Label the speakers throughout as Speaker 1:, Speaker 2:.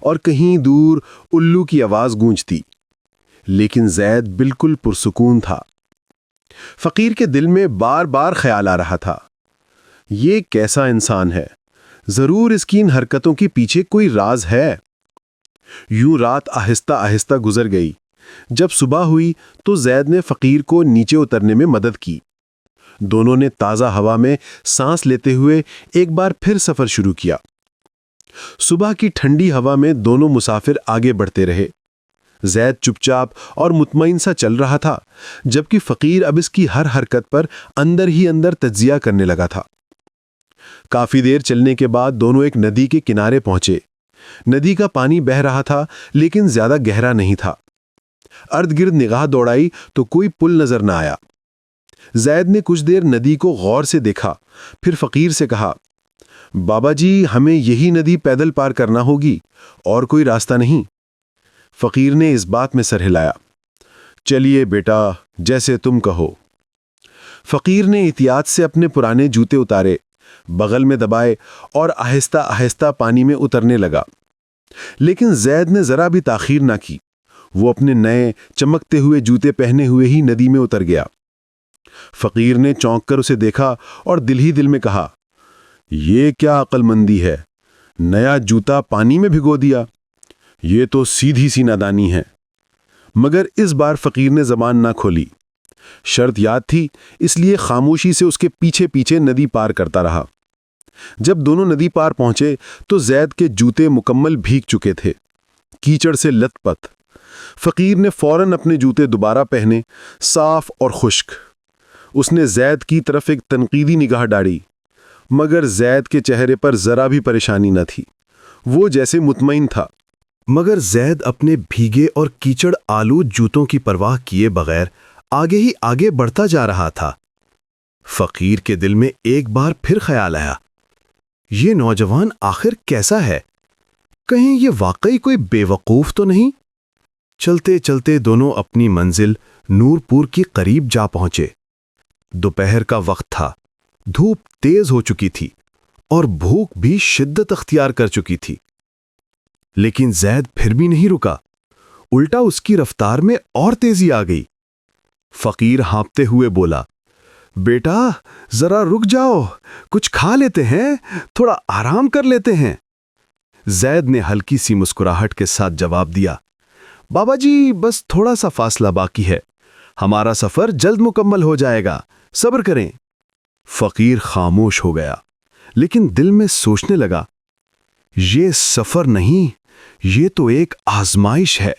Speaker 1: اور کہیں دور الو کی آواز گونجتی، لیکن زید بالکل پرسکون تھا۔ فقیر کے دل میں بار بار خیال آ رہا تھا، یہ کیسا انسان ہے، ضرور اس کی ان حرکتوں کے پیچھے کوئی راز ہے۔ یوں رات آہستہ آہستہ گزر گئی۔ جب صبح ہوئی تو زید نے فقیر کو نیچے اترنے میں مدد کی۔ دونوں نے تازہ ہوا میں سانس لیتے ہوئے ایک بار پھر سفر شروع کیا۔ صبح کی ٹھنڈی ہوا میں دونوں مسافر آگے بڑھتے رہے۔ زید چپ چاپ اور مطمئن سا چل رہا تھا، جبکہ فقیر اب اس کی ہر حرکت پر اندر ہی اندر تجزیہ کرنے لگا تھا۔ کافی دیر چلنے کے بعد دونوں ایک ندی کے کنارے پہنچے۔ ندی کا پانی بہہ رہا تھا، لیکن زیادہ گہرا نہیں تھا۔ ارد گرد نگاہ دوڑائی تو کوئی پل نظر نہ آیا۔ زید نے کچھ دیر ندی کو غور سے دیکھا، پھر فقیر سے کہا، بابا جی ہمیں یہی ندی پیدل پار کرنا ہوگی، اور کوئی راستہ نہیں۔ فقیر نے اس بات میں سر ہلایا، چلیے بیٹا جیسے تم کہو۔ فقیر نے احتیاط سے اپنے پرانے جوتے اتارے، بغل میں دبائے اور آہستہ آہستہ پانی میں اترنے لگا۔ لیکن زید نے ذرا بھی تاخیر نہ کی، وہ اپنے نئے چمکتے ہوئے جوتے پہنے ہوئے ہی ندی میں اتر گیا۔ فقیر نے چونک کر اسے دیکھا اور دل ہی دل میں کہا، یہ کیا عقل مندی ہے، نیا جوتا پانی میں بھگو دیا، یہ تو سیدھی سی نادانی ہے۔ مگر اس بار فقیر نے زبان نہ کھولی۔ شرط یاد تھی، اس لیے خاموشی سے اس کے پیچھے پیچھے ندی پار کرتا رہا۔ جب دونوں ندی پار پہنچے تو زید کے جوتے مکمل بھیگ چکے تھے، کیچڑ سے لت پت۔ فقیر نے فوراً اپنے جوتے دوبارہ پہنے، صاف اور خشک۔ اس نے زید کی طرف ایک تنقیدی نگاہ ڈالی، مگر زید کے چہرے پر ذرا بھی پریشانی نہ تھی، وہ جیسے مطمئن تھا۔
Speaker 2: مگر زید اپنے بھیگے اور کیچڑ آلود جوتوں کی پرواہ کیے بغیر آگے ہی آگے بڑھتا جا رہا تھا۔ فقیر کے دل میں ایک بار پھر خیال آیا، یہ نوجوان آخر کیسا ہے؟ کہیں یہ واقعی کوئی بے وقوف تو نہیں؟ چلتے چلتے دونوں اپنی منزل نور پور کی قریب جا پہنچے۔ دوپہر کا وقت تھا، دھوپ تیز ہو چکی تھی اور بھوک بھی شدت اختیار کر چکی تھی۔ لیکن زید پھر بھی نہیں رکا، الٹا اس کی رفتار میں اور تیزی آ گئی۔ فقیر ہانپتے ہوئے بولا، بیٹا ذرا رک جاؤ، کچھ کھا لیتے ہیں، تھوڑا آرام کر لیتے ہیں۔ زید نے ہلکی سی مسکراہٹ کے ساتھ جواب دیا، بابا جی بس تھوڑا سا فاصلہ باقی ہے، ہمارا سفر جلد مکمل ہو جائے گا، صبر کریں۔ فقیر خاموش ہو گیا، لیکن دل میں سوچنے لگا، یہ سفر نہیں، یہ تو ایک آزمائش ہے،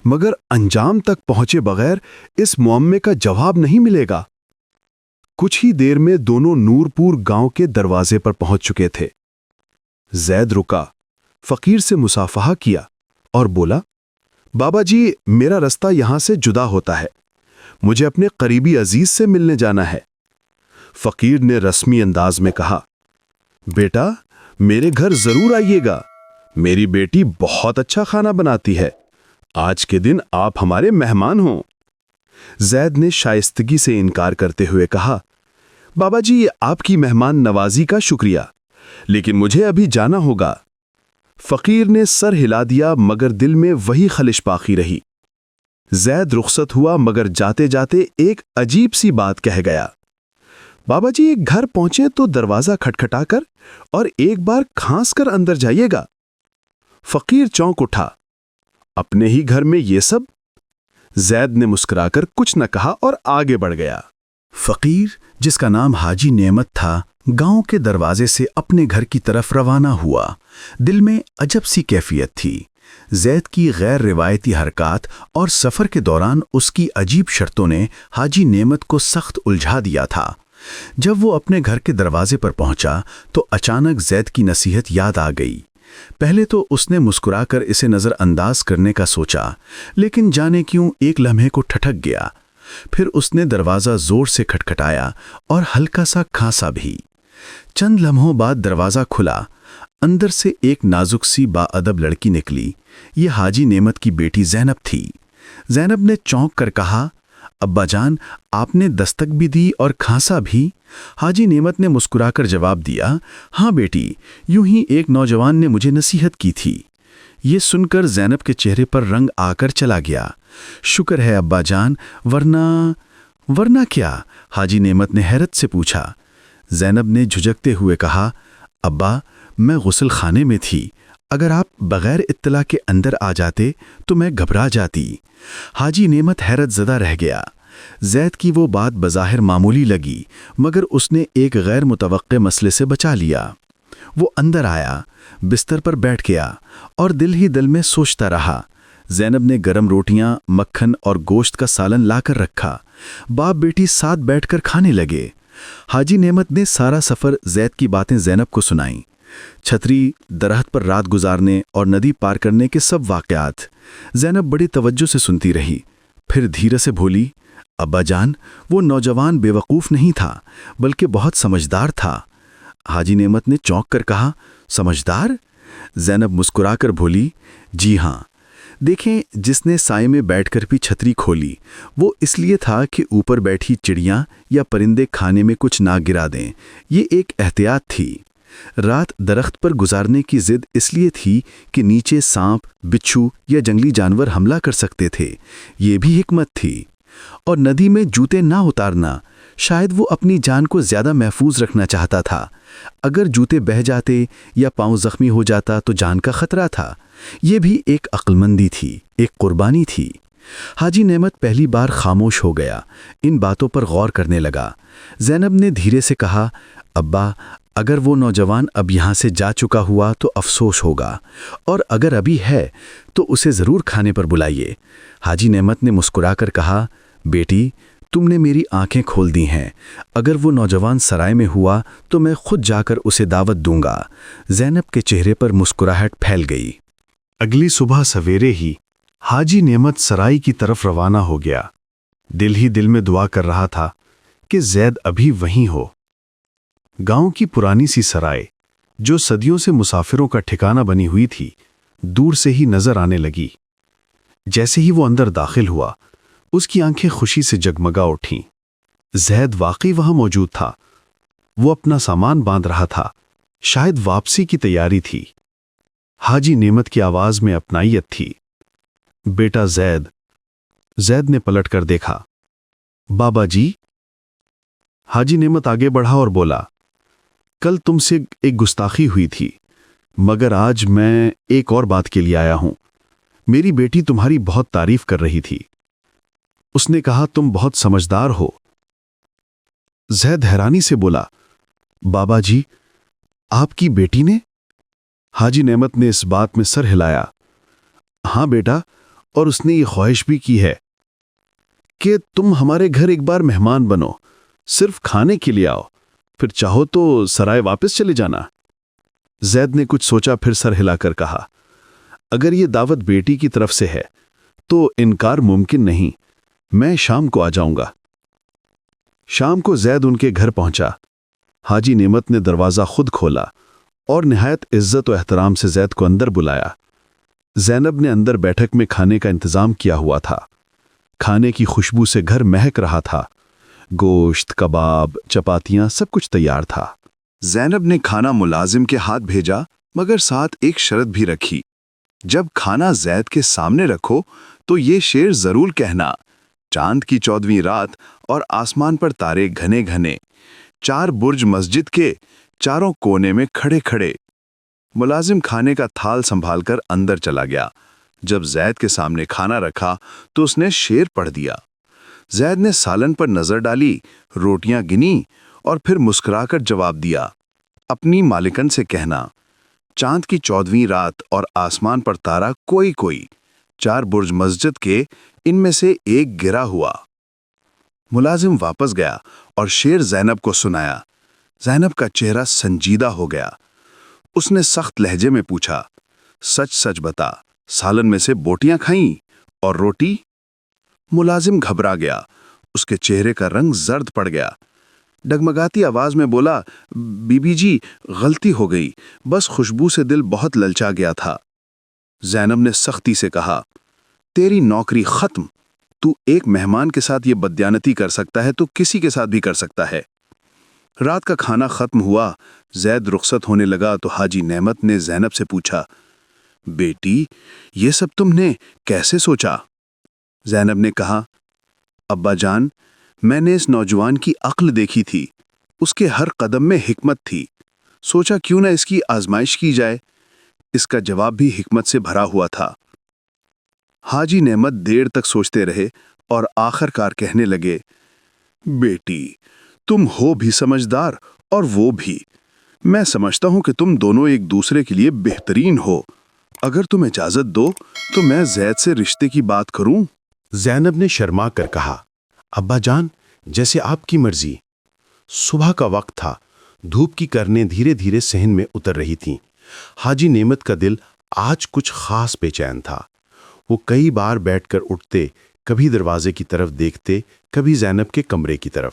Speaker 2: مگر انجام تک پہنچے بغیر اس معمے کا جواب نہیں ملے گا۔ کچھ ہی دیر میں دونوں نور پور گاؤں کے دروازے پر پہنچ چکے تھے۔ زید رکا، فقیر سے مصافحہ کیا اور بولا، بابا جی میرا رستہ یہاں سے جدا ہوتا ہے، مجھے اپنے قریبی عزیز سے ملنے جانا ہے۔ فقیر نے رسمی انداز میں کہا، بیٹا میرے گھر ضرور آئیے گا، میری بیٹی بہت اچھا کھانا بناتی ہے، آج کے دن آپ ہمارے مہمان ہوں۔ زید نے شائستگی سے انکار کرتے ہوئے کہا، بابا جی آپ کی مہمان نوازی کا شکریہ، لیکن مجھے ابھی جانا ہوگا۔ فقیر نے سر ہلا دیا، مگر دل میں وہی خلش باقی رہی۔ زید رخصت ہوا، مگر جاتے جاتے ایک عجیب سی بات کہہ گیا، بابا جی ایک گھر پہنچے تو دروازہ کھٹکھٹا کر اور ایک بار کھانس کر اندر جائیے گا۔ فقیر چونک اٹھا، اپنے ہی گھر میں یہ سب؟ زید نے مسکرا کر کچھ نہ کہا اور آگے بڑھ گیا۔ فقیر جس کا نام حاجی نعمت تھا، گاؤں کے دروازے سے اپنے گھر کی طرف روانہ ہوا۔ دل میں عجب سی کیفیت تھی۔ زید کی غیر روایتی حرکات اور سفر کے دوران اس کی عجیب شرطوں نے حاجی نعمت کو سخت الجھا دیا تھا۔ جب وہ اپنے گھر کے دروازے پر پہنچا تو اچانک زید کی نصیحت یاد آ گئی۔ پہلے تو اس نے مسکرا کر اسے نظر انداز کرنے کا سوچا، لیکن جانے کیوں ایک لمحے کو ٹھٹک گیا۔ پھر اس نے دروازہ زور سے کھٹکھٹایا اور ہلکا سا کھانسا بھی۔ چند لمحوں بعد دروازہ کھلا، اندر سے ایک نازک سی با ادب لڑکی نکلی۔ یہ حاجی نعمت کی بیٹی زینب تھی۔ زینب نے چونک کر کہا، ابا جان آپ نے دستک بھی دی اور کھانسا بھی؟ حاجی نعمت نے مسکرا کر جواب دیا، ہاں بیٹی، یوں ہی ایک نوجوان نے مجھے نصیحت کی تھی۔
Speaker 1: یہ سن کر زینب کے چہرے پر رنگ آ کر چلا گیا۔ شکر ہے ابا جان، ورنہ کیا؟ حاجی نعمت نے حیرت سے پوچھا۔ زینب نے جھجکتے ہوئے کہا، ابا میں غسل خانے میں تھی، اگر آپ بغیر اطلاع کے اندر آ جاتے تو میں گھبرا جاتی۔ حاجی نعمت حیرت زدہ رہ گیا۔ زید کی وہ بات بظاہر معمولی لگی، مگر اس نے ایک غیر متوقع مسئلے سے بچا لیا۔ وہ اندر آیا، بستر پر بیٹھ گیا اور دل ہی دل میں سوچتا رہا۔ زینب نے گرم روٹیاں، مکھن اور گوشت کا سالن لا کر رکھا۔ باپ بیٹی ساتھ بیٹھ کر کھانے لگے۔ حاجی نعمت نے سارا سفر زید کی باتیں زینب کو سنائیں، چھتری، درخت پر رات گزارنے اور ندی پار کرنے کے سب واقعات۔ زینب بڑی توجہ سے سنتی رہی، پھر دھیرے سے بولی، ابا جان، وہ نوجوان بے وقوف نہیں تھا بلکہ بہت سمجھدار تھا۔ حاجی نعمت نے چونک کر کہا، سمجھدار؟ زینب مسکرا کر بولی، جی ہاں۔ دیکھیں، جس نے سائے میں بیٹھ کر بھی چھتری کھولی، وہ اس لیے تھا کہ اوپر بیٹھی چڑیاں یا پرندے کھانے میں کچھ نہ گرا دیں۔ یہ ایک احتیاط تھی۔ رات درخت پر گزارنے کی ضد اس لیے تھی کہ نیچے سانپ، بچھو یا جنگلی جانور حملہ کر سکتے تھے، یہ بھی حکمت تھی۔ اور ندی میں جوتے نہ اتارنا، شاید وہ اپنی جان کو زیادہ محفوظ رکھنا چاہتا تھا۔ اگر جوتے بہہ جاتے یا پاؤں زخمی ہو جاتا تو جان کا خطرہ تھا۔ یہ بھی ایک عقلمندی تھی، ایک قربانی تھی۔ حاجی نعمت پہلی بار خاموش ہو گیا، ان باتوں پر غور کرنے لگا۔ زینب نے دھیرے سے کہا، ابا، اگر وہ نوجوان اب یہاں سے جا چکا ہوا تو افسوس ہوگا، اور اگر ابھی ہے تو اسے ضرور کھانے پر بلائیے۔ حاجی نعمت نے مسکرا کر کہا، بیٹی، تم نے میری آنکھیں کھول دی ہیں۔ اگر وہ نوجوان سرائے میں ہوا تو میں خود جا کر اسے دعوت دوں گا۔ زینب کے چہرے پر مسکراہٹ پھیل گئی۔
Speaker 2: اگلی صبح سویرے ہی حاجی نعمت سرائی کی طرف روانہ ہو گیا۔ دل ہی دل میں دعا کر رہا تھا کہ زید ابھی وہیں ہو۔ گاؤں کی پرانی سی سرائے، جو صدیوں سے مسافروں کا ٹھکانہ بنی ہوئی تھی، دور سے ہی نظر آنے لگی۔ جیسے ہی وہ اندر داخل ہوا، اس کی آنکھیں خوشی سے جگمگا اٹھیں۔ زید واقعی وہاں موجود تھا۔ وہ اپنا سامان باندھ رہا تھا، شاید واپسی کی تیاری تھی۔ حاجی نعمت کی آواز میں اپنائیت تھی، بیٹا زید۔ زید نے پلٹ کر دیکھا، بابا جی۔ حاجی نعمت آگے بڑھا اور بولا، کل تم سے ایک گستاخی ہوئی تھی، مگر آج میں ایک اور بات کے لیے آیا ہوں۔ میری بیٹی تمہاری بہت تعریف کر رہی تھی۔ اس نے کہا تم بہت سمجھدار ہو۔ زید حیرانی سے بولا، بابا جی، آپ کی بیٹی نے؟ حاجی نعمت نے اس بات میں سر ہلایا، ہاں بیٹا، اور اس نے یہ خواہش بھی کی ہے کہ تم ہمارے گھر ایک بار مہمان بنو، صرف کھانے کے لیے آؤ، پھر چاہو تو سرائے واپس چلے جانا۔ زید نے کچھ سوچا، پھر سر ہلا کر کہا، اگر یہ دعوت بیٹی کی طرف سے ہے تو انکار ممکن نہیں، میں شام کو آ جاؤں گا۔ شام کو زید ان کے گھر پہنچا۔ حاجی نعمت نے دروازہ خود کھولا اور نہایت عزت و احترام سے زید کو اندر بلایا۔ زینب نے اندر بیٹھک میں کھانے کا انتظام کیا ہوا تھا۔ کھانے کی خوشبو سے گھر مہک رہا تھا۔ گوشت، کباب، چپاتیاں، سب کچھ تیار تھا۔ زینب نے کھانا ملازم کے ہاتھ بھیجا، مگر ساتھ ایک شرط بھی رکھی، جب کھانا زید کے سامنے رکھو تو یہ شعر ضرور کہنا، چاند کی 14ویں رات اور آسمان پر تارے گھنے گھنے، 4 برج مسجد کے چاروں کونے میں کھڑے کھڑے۔ ملازم کھانے کا تھال سنبھال کر اندر چلا گیا۔ جب زید کے سامنے کھانا رکھا تو اس نے شعر پڑھ دیا۔ زید نے سالن پر نظر ڈالی، روٹیاں گنی اور پھر مسکرا کر جواب دیا، اپنی مالکن سے کہنا، چاند کی 14ویں رات اور آسمان پر تارا کوئی کوئی، 4 برج مسجد کے ان میں سے ایک گرا ہوا۔ ملازم واپس گیا اور شعر زینب کو سنایا۔ زینب کا چہرہ سنجیدہ ہو گیا۔ اس نے سخت لہجے میں پوچھا، سچ سچ بتا، سالن میں سے بوٹیاں کھائیں اور روٹی؟ ملازم گھبرا گیا، اس کے چہرے کا رنگ زرد پڑ گیا۔ ڈگمگاتی آواز میں بولا، بی بی جی، غلطی ہو گئی، بس خوشبو سے دل بہت للچا گیا تھا۔ زینب نے سختی سے کہا، تیری نوکری ختم، تو ایک مہمان کے ساتھ یہ بددیانتی کر سکتا ہے تو کسی کے ساتھ بھی کر سکتا ہے۔ رات کا کھانا ختم ہوا، زید رخصت ہونے لگا تو حاجی نعمت نے زینب سے پوچھا،
Speaker 1: بیٹی یہ سب تم نے کیسے سوچا؟ زینب نے کہا، ابا جان، میں نے اس نوجوان کی عقل دیکھی تھی، اس کے ہر قدم میں حکمت تھی، سوچا کیوں نہ اس کی آزمائش کی جائے۔ اس کا جواب بھی حکمت سے بھرا ہوا تھا۔ حاجی نعمت دیر تک سوچتے رہے اور آخر کار کہنے لگے، بیٹی تم ہو بھی سمجھدار اور وہ بھی۔ میں سمجھتا ہوں کہ تم دونوں ایک دوسرے کے لیے بہترین ہو۔ اگر تم اجازت دو تو میں زید سے رشتے کی بات کروں۔
Speaker 2: زینب نے شرما کر کہا، ابا جان جیسے آپ کی مرضی۔ صبح کا وقت تھا، دھوپ کی کرنیں دھیرے دھیرے صحن میں اتر رہی تھیں۔ حاجی نعمت کا دل آج کچھ خاص بے چین تھا۔ وہ کئی بار بیٹھ کر اٹھتے، کبھی دروازے کی طرف دیکھتے، کبھی زینب کے کمرے کی طرف۔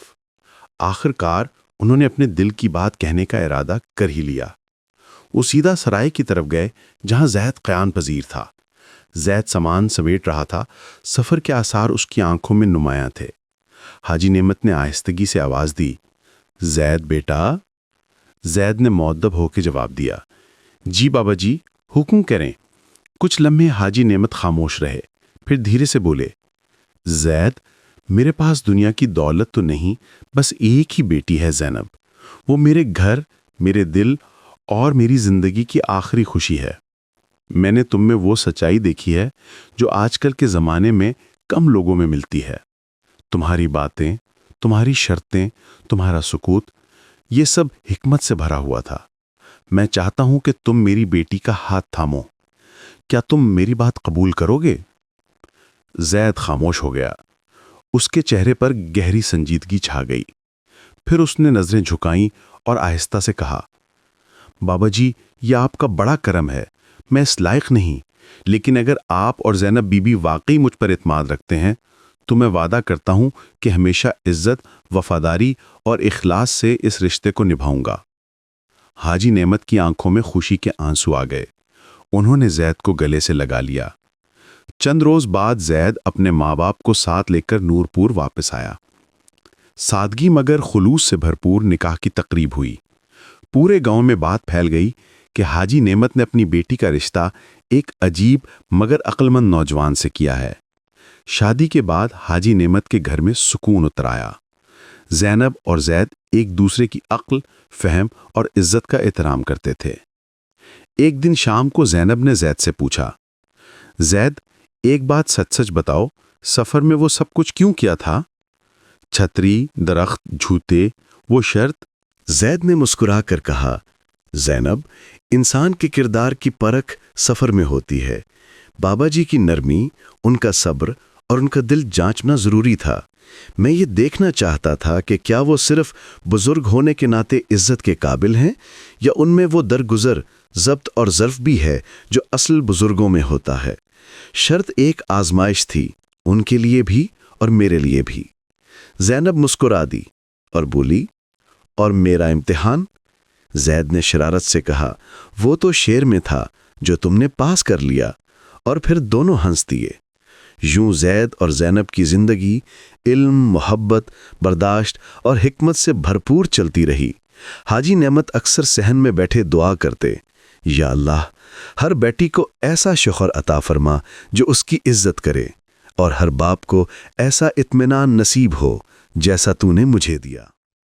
Speaker 2: آخر کار انہوں نے اپنے دل کی بات کہنے کا ارادہ کر ہی لیا۔ وہ سیدھا سرائے کی طرف گئے جہاں زید قیام پذیر تھا۔ زید سامان سمیٹ رہا تھا، سفر کے آثار اس کی آنکھوں میں نمایاں تھے۔ حاجی نعمت نے آہستگی سے آواز دی، زید بیٹا۔ زید نے مؤدب ہو کے جواب دیا، جی بابا جی، حکم کریں۔ کچھ لمحے حاجی نعمت خاموش رہے، پھر دھیرے سے بولے، زید میرے پاس دنیا کی دولت تو نہیں، بس ایک ہی بیٹی ہے زینب۔ وہ میرے گھر، میرے دل اور میری زندگی کی آخری خوشی ہے۔ میں نے تم میں وہ سچائی دیکھی ہے جو آج کل کے زمانے میں کم لوگوں میں ملتی ہے۔ تمہاری باتیں، تمہاری شرطیں، تمہارا سکوت، یہ سب حکمت سے بھرا ہوا تھا۔ میں چاہتا ہوں کہ تم میری بیٹی کا ہاتھ تھامو۔ کیا تم میری بات قبول کرو گے؟ زید خاموش ہو گیا۔ اس کے چہرے پر گہری سنجیدگی چھا گئی۔ پھر اس نے نظریں جھکائیں اور آہستہ سے کہا، بابا جی یہ آپ کا بڑا کرم ہے، میں اس لائق نہیں، لیکن اگر آپ اور زینب بی بی واقعی مجھ پر اعتماد رکھتے ہیں تو میں وعدہ کرتا ہوں کہ ہمیشہ عزت، وفاداری اور اخلاص سے اس رشتے کو نبھاؤں گا۔ حاجی نعمت کی آنکھوں میں خوشی کے آنسو آ گئے۔ انہوں نے زید کو گلے سے لگا لیا۔ چند روز بعد زید اپنے ماں باپ کو ساتھ لے کر نورپور واپس آیا۔ سادگی مگر خلوص سے بھرپور نکاح کی تقریب ہوئی۔ پورے گاؤں میں بات پھیل گئی کہ حاجی نعمت نے اپنی بیٹی کا رشتہ ایک عجیب مگر عقل مند نوجوان سے کیا ہے۔ شادی کے بعد حاجی نعمت کے گھر میں سکون اتر آیا۔ زینب اور زید ایک دوسرے کی عقل، فہم اور عزت کا احترام کرتے تھے۔ ایک دن شام کو زینب نے زید سے پوچھا، زید ایک بات سچ سچ بتاؤ، سفر میں وہ سب کچھ کیوں کیا تھا؟ چھتری، درخت، جھوتے، وہ شرط؟
Speaker 1: زید نے مسکرا کر کہا، زینب انسان کے کردار کی پرکھ سفر میں ہوتی ہے۔ بابا جی کی نرمی، ان کا صبر اور ان کا دل جانچنا ضروری تھا۔ میں یہ دیکھنا چاہتا تھا کہ کیا وہ صرف بزرگ ہونے کے ناطے عزت کے قابل ہیں یا ان میں وہ درگزر، ضبط اور ظرف بھی ہے جو اصل بزرگوں میں ہوتا ہے۔ شرط ایک آزمائش تھی، ان کے لیے بھی اور میرے لیے بھی۔ زینب مسکرا دی اور بولی، اور میرا امتحان؟ زید نے شرارت سے کہا، وہ تو شعر میں تھا جو تم نے پاس کر لیا، اور پھر دونوں ہنس دیے۔ یوں زید اور زینب کی زندگی علم، محبت، برداشت اور حکمت سے بھرپور چلتی رہی۔ حاجی نعمت اکثر صحن میں بیٹھے دعا کرتے، یا اللہ ہر بیٹی کو ایسا شوہر عطا فرما جو اس کی عزت کرے، اور ہر باپ کو ایسا اطمینان نصیب ہو جیسا تو نے مجھے دیا۔